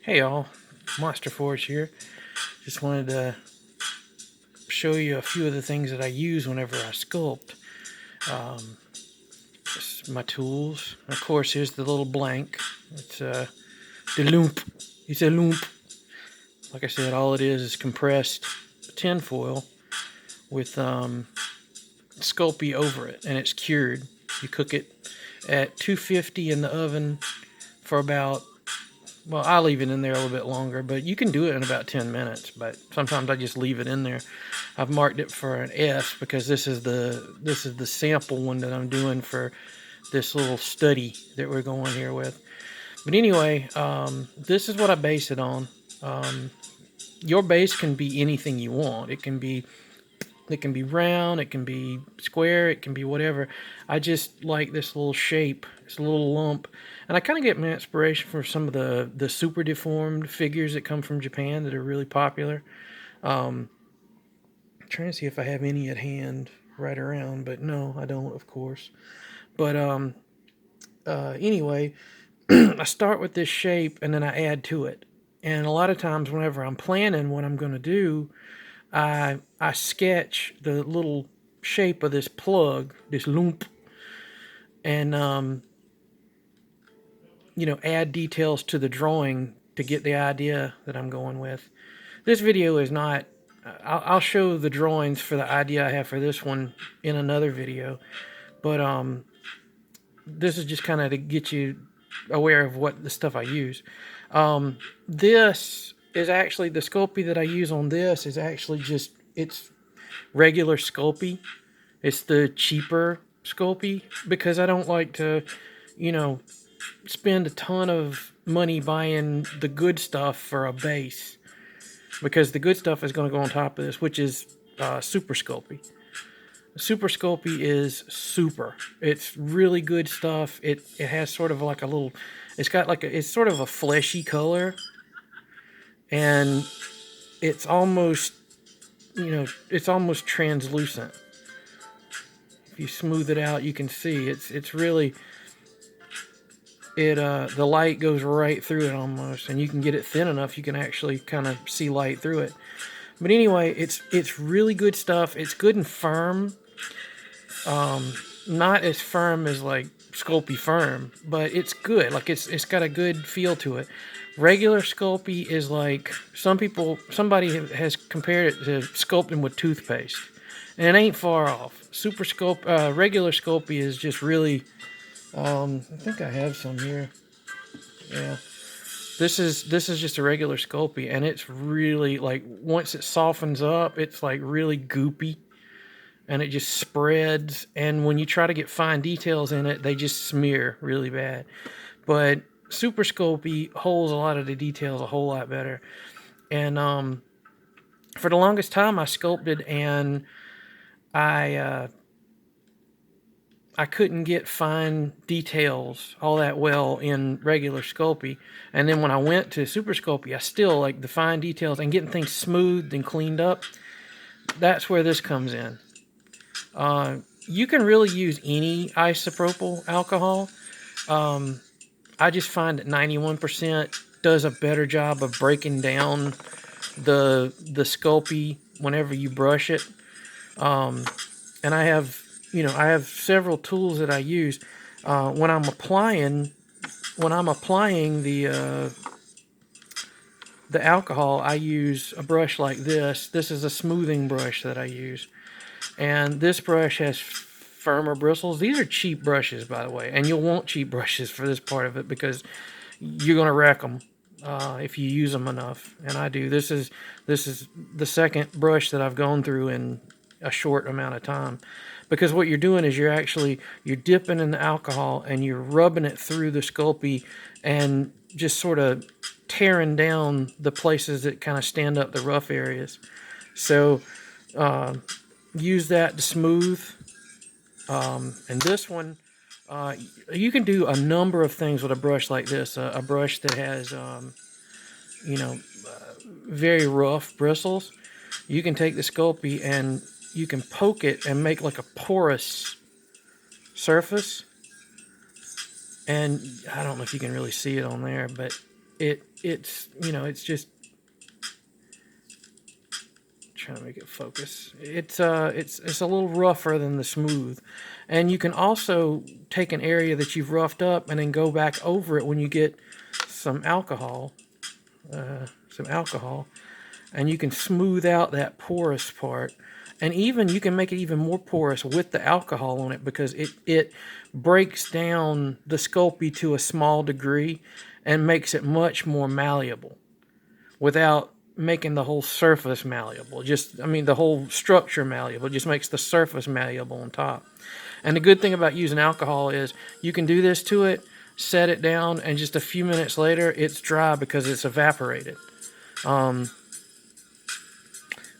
Hey y'all, Monsterforge here. Just wanted to show you a few of the things that I use whenever I sculpt. This is my tools. Of course, here's the little blank. It's the loomp. It's a loomp. Like I said, all it is compressed tin foil with Sculpey over it, and it's cured. You cook it at 250 in the oven for about, well, I leave it in there a little bit longer, but you can do it in about 10 minutes. But sometimes I just leave it in there. I've marked it for an S because this is the sample one that I'm doing for this little study that we're going here with. But anyway, this is what I base it on. Your base can be anything you want. It can be round, it can be square, it can be whatever. I just like this little shape, this little lump. And I kind of get my inspiration from some of the super deformed figures that come from Japan that are really popular. I'm trying to see if I have any at hand right around, but no, I don't, of course. But anyway, I start with this shape and then I add to it. And a lot of times whenever I'm planning what I'm going to do, I sketch the little shape of this plug, this loomp, and add details to the drawing to get the idea that I'm going with. This video is not. I'll show the drawings for the idea I have for this one in another video, but this is just kind of to get you aware of what the stuff I use. This is actually, the Sculpey that I use on this is actually just, it's regular Sculpey. It's the cheaper Sculpey because I don't like to, spend a ton of money buying the good stuff for a base, because the good stuff is going to go on top of this, which is Super Sculpey. Super Sculpey is super. It's really good stuff. It has sort of like a little, it's sort of a fleshy color, and it's almost, it's almost translucent. If you smooth it out, you can see it's really, the light goes right through it almost, and you can get it thin enough you can actually kind of see light through it. But anyway, it's really good stuff. It's good and firm. Not as firm as like Sculpey firm, but it's good. Like it's got a good feel to it. Regular Sculpey is like, somebody has compared it to sculpting with toothpaste, and it ain't far off. Regular Sculpey is just really, I think I have some here. Yeah. This is just a regular Sculpey, and it's really, like, once it softens up, it's like really goopy, and it just spreads, and when you try to get fine details in it, they just smear really bad. But Super Sculpey holds a lot of the details a whole lot better. And for the longest time I sculpted, and I couldn't get fine details all that well in regular Sculpey. And then when I went to Super Sculpey, I still like the fine details and getting things smoothed and cleaned up. That's where this comes in. You can really use any isopropyl alcohol. I just find that 91% does a better job of breaking down the Sculpey whenever you brush it. And I have several tools that I use when I'm applying the alcohol. I use a brush like this. This is a smoothing brush that I use, and this brush has firmer bristles. These are cheap brushes, by the way, and you'll want cheap brushes for this part of it because you're gonna wreck them if you use them enough, and I do. This is the second brush that I've gone through in a short amount of time, because what you're doing is you're dipping in the alcohol and you're rubbing it through the Sculpey and just sort of tearing down the places that kind of stand up the rough areas. So use that to smooth. And this one, you can do a number of things with a brush like this. A brush that has very rough bristles. You can take the Sculpey and you can poke it and make like a porous surface. And I don't know if you can really see it on there, but it's, you know, it's just trying to make it focus. It's a little rougher than the smooth, and you can also take an area that you've roughed up and then go back over it when you get some alcohol, and you can smooth out that porous part, and even you can make it even more porous with the alcohol on it, because it breaks down the Sculpey to a small degree and makes it much more malleable without making the whole surface malleable. Just, I mean, the whole structure malleable. It just makes the surface malleable on top. And the good thing about using alcohol is you can do this to it, set it down, and just a few minutes later, it's dry because it's evaporated.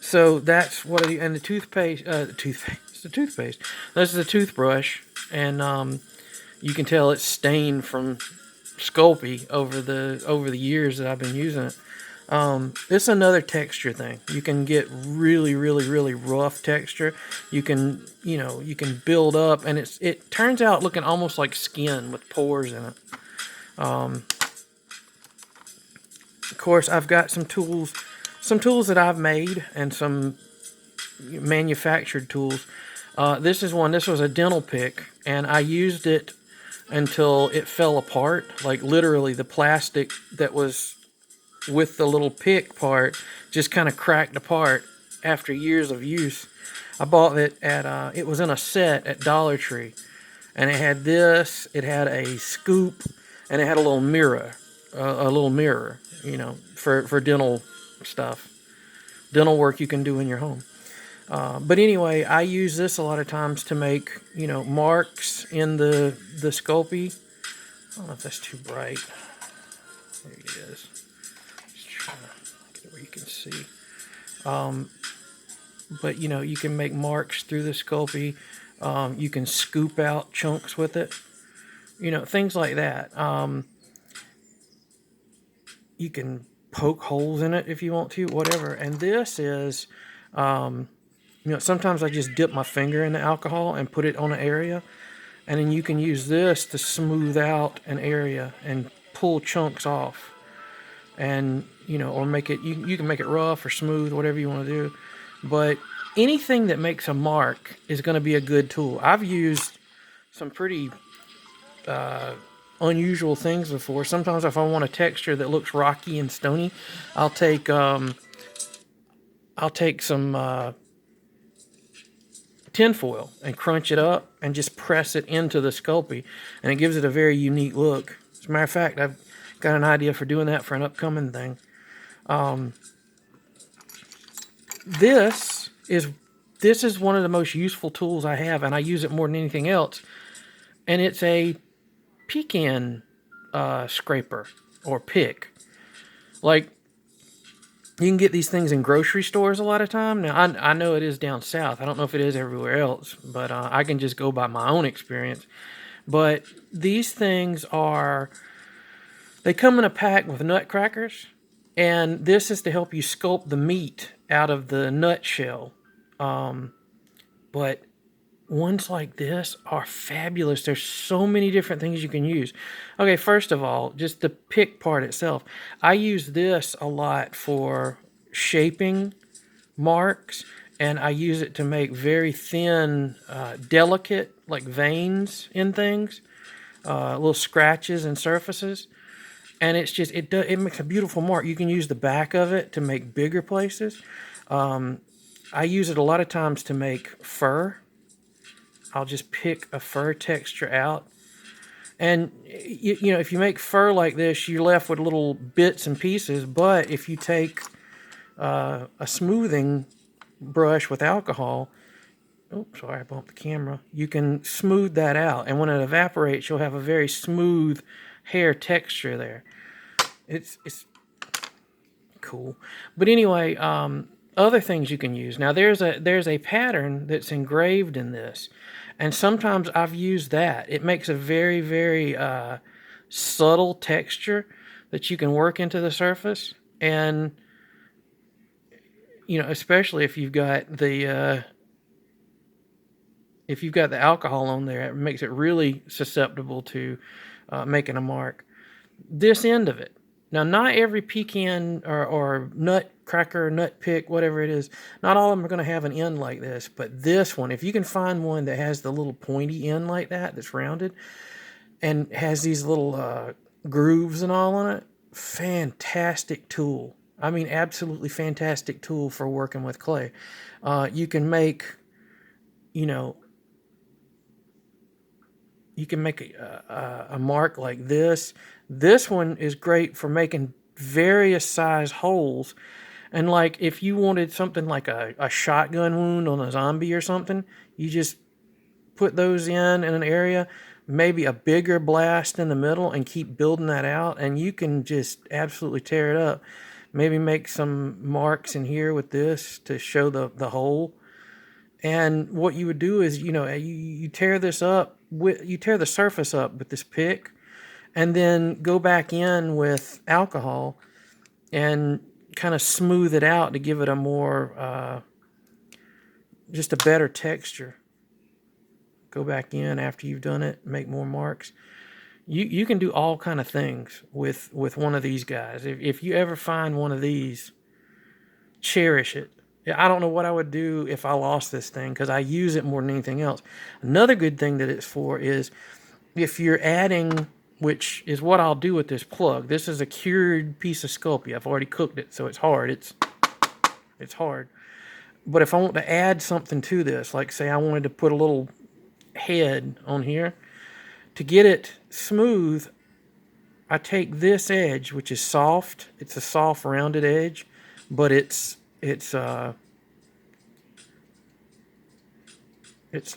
So that's what, and the toothpaste, the toothpaste. This is a toothbrush, and you can tell it's stained from Sculpey over the years that I've been using it. This is another texture thing. You can get really, really, really rough texture. You can, you can build up, and it turns out looking almost like skin with pores in it. Of course, I've got some tools that I've made and some manufactured tools. This was a dental pick, and I used it until it fell apart. Like literally, the plastic that was with the little pick part just kind of cracked apart after years of use. I bought it at it was in a set at Dollar Tree, and it had this, it had a scoop, and it had a little mirror, for dental stuff, dental work you can do in your home. But anyway, I use this a lot of times to make, marks in the Sculpey. I don't know if that's too bright. There it is. Just trying to get it where you can see. But you can make marks through the Sculpey. You can scoop out chunks with it. Things like that. You can poke holes in it if you want to, whatever. And this is, sometimes I just dip my finger in the alcohol and put it on an area, and then you can use this to smooth out an area and pull chunks off, and or make it, you can make it rough or smooth, whatever you want to do. But anything that makes a mark is going to be a good tool. I've used some pretty unusual things before. Sometimes if I want a texture that looks rocky and stony, I'll take some tinfoil and crunch it up and just press it into the Sculpey, and it gives it a very unique look. As a matter of fact, I've got an idea for doing that for an upcoming thing. This is one of the most useful tools I have, and I use it more than anything else. And it's a pecan scraper or pick. Like, you can get these things in grocery stores a lot of time. Now, I know it is down south. I don't know if it is everywhere else, but I can just go by my own experience. But these things they come in a pack with nutcrackers, and this is to help you sculpt the meat out of the nut shell. But ones like this are fabulous. There's so many different things you can use. Okay, first of all, just the pick part itself. I use this a lot for shaping marks, and I use it to make very thin, delicate, like veins in things, little scratches and surfaces. And it's just, it makes a beautiful mark. You can use the back of it to make bigger places. I use it a lot of times to make fur. I'll just pick a fur texture out. And, if you make fur like this, you're left with little bits and pieces. But if you take a smoothing brush with alcohol, oops, sorry, I bumped the camera. You can smooth that out. And when it evaporates, you'll have a very smooth hair texture there. It's cool. But anyway, other things you can use. Now, there's a pattern that's engraved in this, and sometimes I've used that. It makes a very, very subtle texture that you can work into the surface, and especially if you've got the alcohol on there, it makes it really susceptible to making a mark. This end of it, Now, not every pecan or nut cracker, nut pick, whatever it is, not all of them are going to have an end like this. But this one, if you can find one that has the little pointy end like that, that's rounded, and has these little grooves and all on it, fantastic tool. I mean, absolutely fantastic tool for working with clay. You can make, you know, you can make a mark like this. This one is great for making various size holes. And like if you wanted something like a shotgun wound on a zombie or something, you just put those in an area, maybe a bigger blast in the middle, and keep building that out, and you can just absolutely tear it up. Maybe make some marks in here with this to show the hole. And what you would do is, you tear this up, you tear the surface up with this pick, and then go back in with alcohol and kind of smooth it out to give it a more, just a better texture. Go back in after you've done it, make more marks. You can do all kind of things with one of these guys. If you ever find one of these, cherish it. I don't know what I would do if I lost this thing, because I use it more than anything else. Another good thing that it's for is if you're adding, which is what I'll do with this plug. This is a cured piece of Sculpey. I've already cooked it, so it's hard. It's hard. But if I want to add something to this, like say I wanted to put a little head on here, to get it smooth, I take this edge, which is soft. It's a soft rounded edge, but it's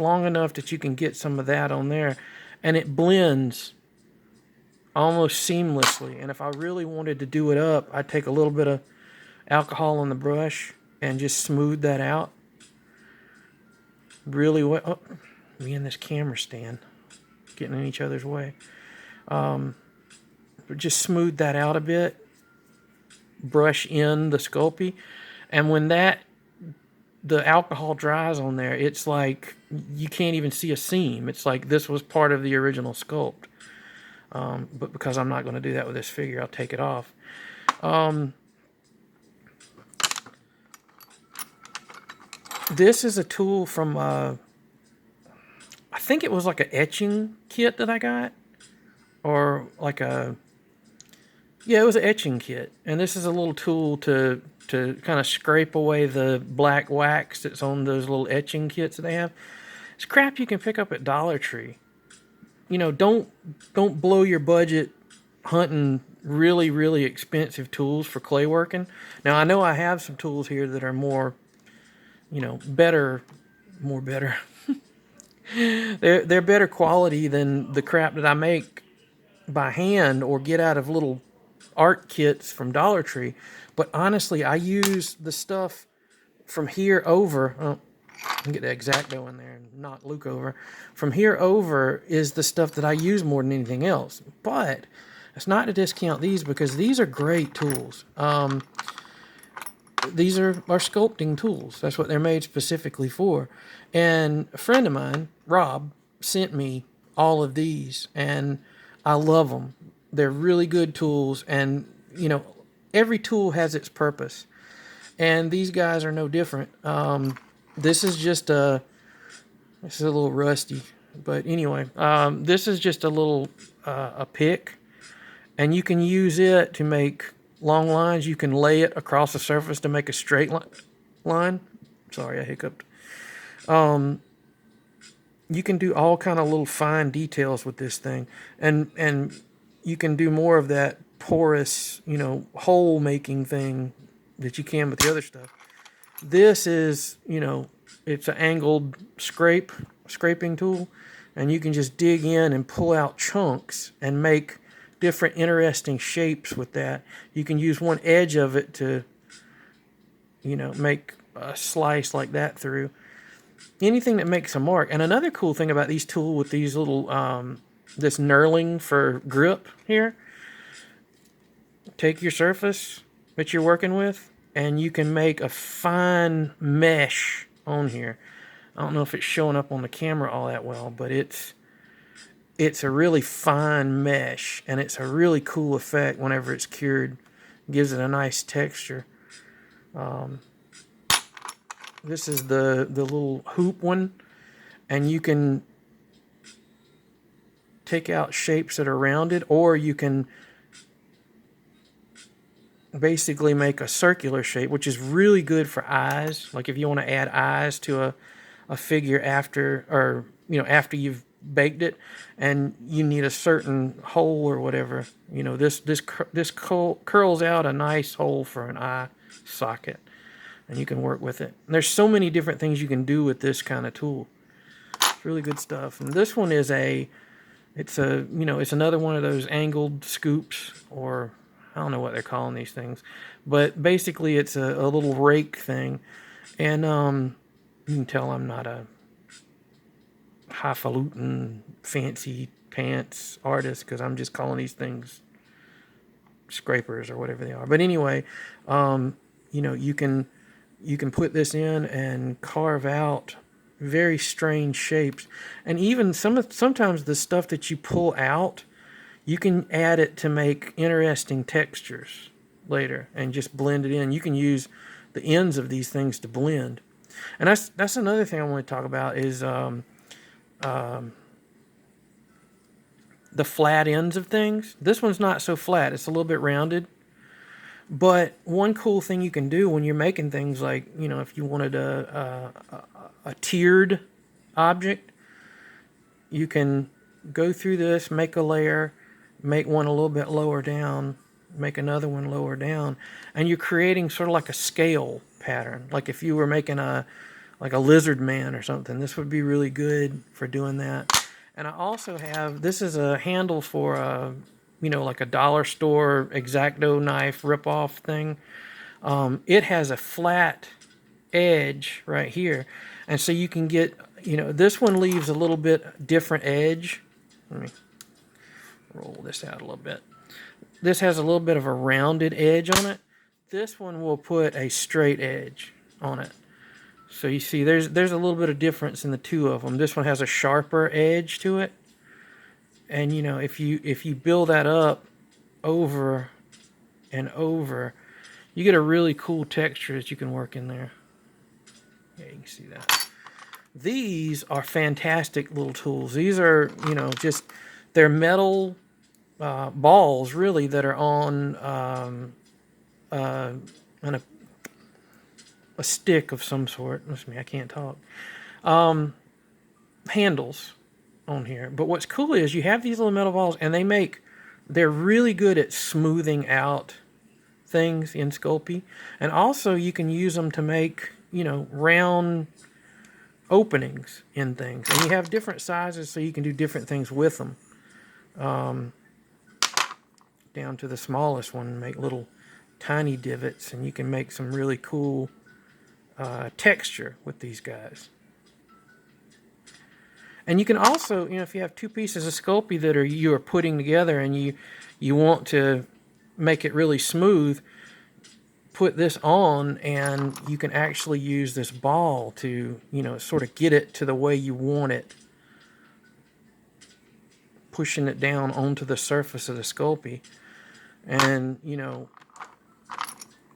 long enough that you can get some of that on there, and it blends almost seamlessly. And if I really wanted to do it up, I'd take a little bit of alcohol on the brush and just smooth that out really well. Oh, me and this camera stand getting in each other's way. Just smooth that out a bit, brush in the Sculpey, and when the alcohol dries on there, it's like you can't even see a seam. It's like this was part of the original sculpt. But because I'm not going to do that with this figure, I'll take it off. This is a tool from, I think it was like an etching kit that I got. Or like it was an etching kit. And this is a little tool to kind of scrape away the black wax that's on those little etching kits that they have. It's crap you can pick up at Dollar Tree. Don't blow your budget hunting really, really expensive tools for clay working. Now, I know I have some tools here that are more, better. They're better quality than the crap that I make by hand or get out of little art kits from Dollar Tree. But honestly, I use the stuff from here over. Oh, I can get the X-Acto in there and knock Luke over. From here over is the stuff that I use more than anything else. But it's not to discount these, because these are great tools. These are sculpting tools. That's what they're made specifically for. And a friend of mine, Rob, sent me all of these, and I love them. They're really good tools, and every tool has its purpose, and these guys are no different. This is a little rusty, but anyway, this is just a little a pick, and you can use it to make long lines. You can lay it across the surface to make a straight line. Sorry, I hiccuped. You can do all kind of little fine details with this thing, and you can do more of that porous, hole making thing that you can with the other stuff. This is, it's an angled scraping tool, and you can just dig in and pull out chunks and make different interesting shapes with that. You can use one edge of it to, make a slice like that through. Anything that makes a mark. And another cool thing about these tools with these little, this knurling for grip here, take your surface that you're working with, and you can make a fine mesh on here. I don't know if it's showing up on the camera all that well, but it's it's a really fine mesh, and it's a really cool effect whenever it's cured. It gives it a nice texture. This is the little hoop one, and you can take out shapes that are rounded, or you can basically make a circular shape, which is really good for eyes. Like if you want to add eyes to a figure after, or after you've baked it, and you need a certain hole or whatever, this curls out a nice hole for an eye socket, and you can work with it. And there's so many different things you can do with this kind of tool. It's really good stuff. And this one is it's another one of those angled scoops, or I don't know what they're calling these things, but basically it's a little rake thing. And you can tell I'm not a highfalutin fancy pants artist, because I'm just calling these things scrapers or whatever they are. But anyway, you can put this in and carve out very strange shapes, and even sometimes the stuff that you pull out, you can add it to make interesting textures later and just blend it in. You can use the ends of these things to blend. And that's another thing I want to talk about is the flat ends of things. This one's not so flat. It's a little bit rounded. But one cool thing you can do when you're making things, like, if you wanted a tiered object, you can go through this, make a layer, make one a little bit lower down, make another one lower down, and you're creating sort of like a scale pattern. Like if you were making a lizard man or something, this would be really good for doing that. And I also have, this is a handle for like a dollar store X-Acto knife rip-off thing. It has a flat edge right here, and so you can get, this one leaves a little bit different edge. Let me roll this out a little bit. This has a little bit of a rounded edge on it. This one will put a straight edge on it. So you see there's a little bit of difference in the two of them. This one has a sharper edge to it. And if you build that up over and over, you get a really cool texture that you can work in there. Yeah, you can see that. These are fantastic little tools. These are, they're metal balls, really, that are on a stick of some sort. Listen to me, I can't talk. Handles on here. But what's cool is you have these little metal balls, and they're really good at smoothing out things in Sculpey. And also you can use them to make, round openings in things. And you have different sizes, so you can do different things with them. Down to the smallest one, make little tiny divots, and you can make some really cool texture with these guys. And you can also, if you have two pieces of Sculpey that you are putting together, and you want to make it really smooth, put this on, and you can actually use this ball to, sort of get it to the way you want it, pushing it down onto the surface of the Sculpey. And,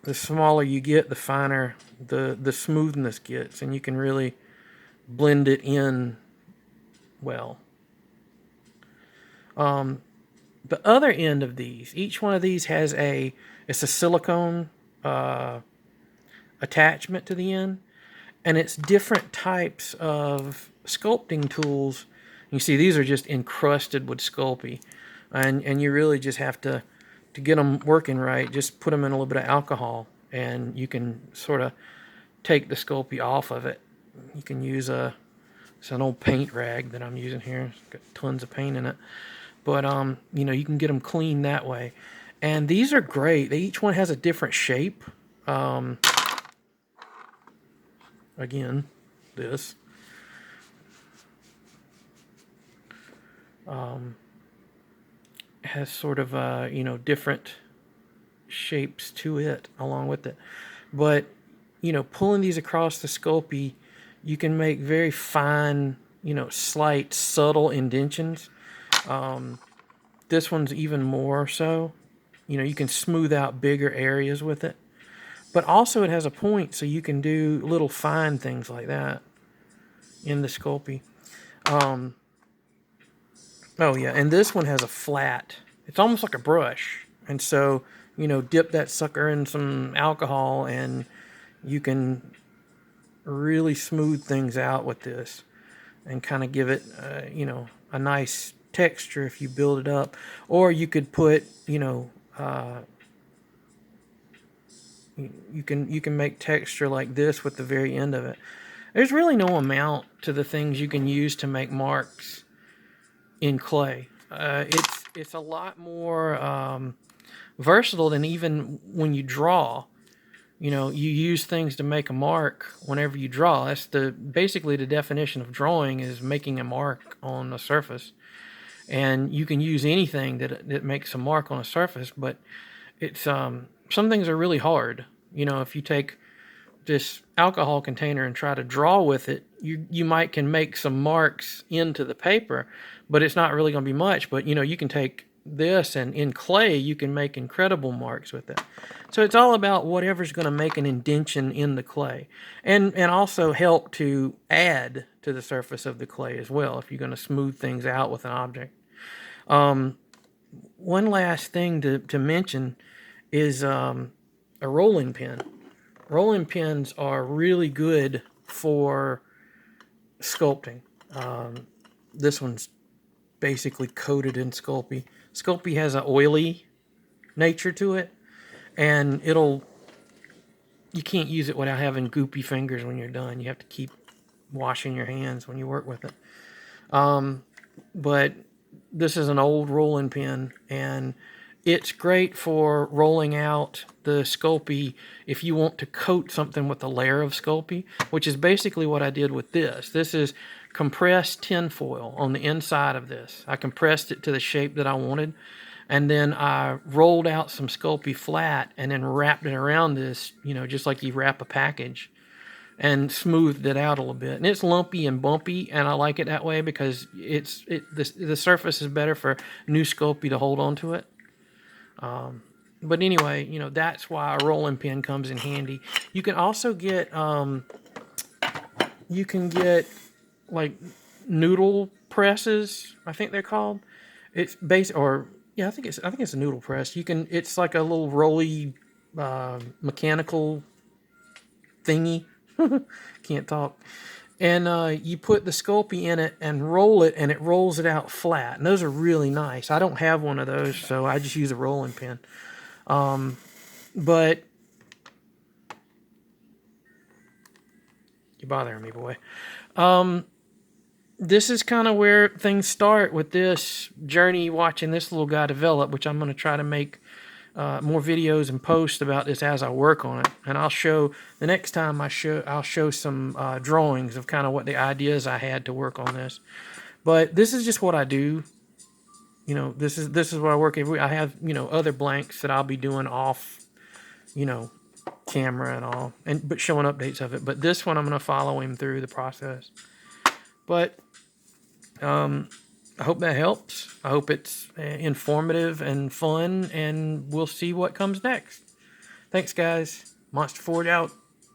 the smaller you get, the finer the smoothness gets, and you can really blend it in well. The other end of these, each one of these has it's a silicone attachment to the end, and it's different types of sculpting tools. You see, these are just encrusted with Sculpey, and you really just have to get them working right, just put them in a little bit of alcohol, and you can sort of take the Sculpey off of it. You can use it's an old paint rag that I'm using here. It's got tons of paint in it. But, you can get them clean that way. And these are great. Each one has a different shape. Again, this. Has sort of, different shapes to it along with it. But, pulling these across the Sculpey, you can make very fine, slight, subtle indentions. This one's even more so. You know, you can smooth out bigger areas with it. But also it has a point, so you can do little fine things like that in the Sculpey. Oh yeah, and this one has a flat. It's almost like a brush. And so, you know, dip that sucker in some alcohol and you can really smooth things out with this and kind of give it, you know, a nice texture if you build it up. Or you could put, you know, you can make texture like this with the very end of it. There's really no amount to the things you can use to make marks in clay. It's a lot more versatile than even when you draw. You know, you use things to make a mark whenever you draw. That's basically the definition of drawing, is making a mark on a surface. And you can use anything that makes a mark on a surface, but it's some things are really hard. You know, if you take this alcohol container and try to draw with it, you might can make some marks into the paper, but it's not really going to be much. But you know, you can take this, and in clay you can make incredible marks with it. So it's all about whatever's going to make an indentation in the clay, and also help to add to the surface of the clay as well, if you're going to smooth things out with an object. One last thing to mention is a rolling pin. Rolling pins are really good for sculpting. This one's basically coated in Sculpey. Sculpey has an oily nature to it, and you can't use it without having goopy fingers when you're done. You have to keep washing your hands when you work with it. But this is an old rolling pin, and it's great for rolling out the Sculpey if you want to coat something with a layer of Sculpey, which is basically what I did with this. This is compressed tin foil on the inside of this. I compressed it to the shape that I wanted, and then I rolled out some Sculpey flat and then wrapped it around this, you know, just like you wrap a package, and smoothed it out a little bit. And it's lumpy and bumpy, and I like it that way because the surface is better for new Sculpey to hold onto it. But anyway, you know, that's why a rolling pin comes in handy. You can also get, like noodle presses, I think they're called. It's I think it's a noodle press. It's like a little rolly, mechanical thingy. Can't talk. And you put the Sculpey in it and roll it, and it rolls it out flat. And those are really nice. I don't have one of those, so I just use a rolling pin. But you're bothering me, boy. This is kind of where things start with this journey, watching this little guy develop, which I'm going to try to make more videos and post about this as I work on it. And I'll show, the next time I'll show some drawings of kind of what the ideas I had to work on this. But this is just what I do. You know, this is what I work every week. I have, you know, other blanks that I'll be doing off, you know, camera and all, but showing updates of it. But this one I'm going to follow him through the process. But I hope that helps. I hope it's informative and fun, and we'll see what comes next. Thanks, guys. Monsterforge out.